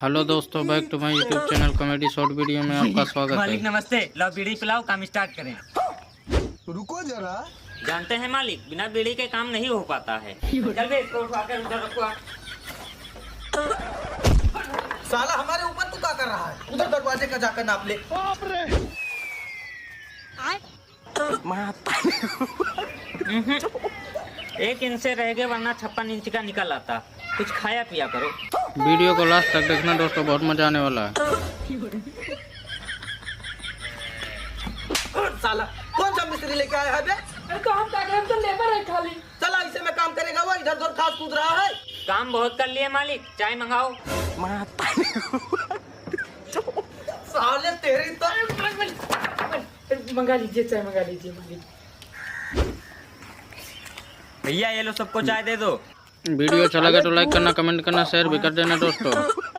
Hello दोस्तों, back to my YouTube channel comedy short video में आपका स्वागत मालिक है। नमस्ते। लो बीड़ी पिलाओ, काम स्टार्ट करें। रुको जरा। जानते हैं मालिक, बिना बीड़ी के काम नहीं हो पाता है। चल बे, इसको उठाकर उधर रखो। साला हमारे ऊपर तू क्या कर रहा है? उधर दरवाजे का जाकर नाप ले। बाप रे। एक इंच से रह गए, वरना 56 इंच का निकल आता। कुछ खाया पिया करो। वीडियो को लास्ट तक देखना दोस्तों, बहुत मजा आने वाला है। साला कौन सा मिस्त्री लेके आया है बे? काम का हम तो लेबर है खाली। साला इसे में काम करेगा वो इधर उधर खास कूद रहा है। काम बहुत कर लिए मालिक, चाय मंगाओ। साले तेरी तो मंगा लीजिए, चाय मंगा लीजिए मालिक। भैया ये लो, सबको चाय दे दो। वीडियो अच्छा लगे तो लाइक करना, कमेंट करना, शेयर भी कर देना दोस्तों।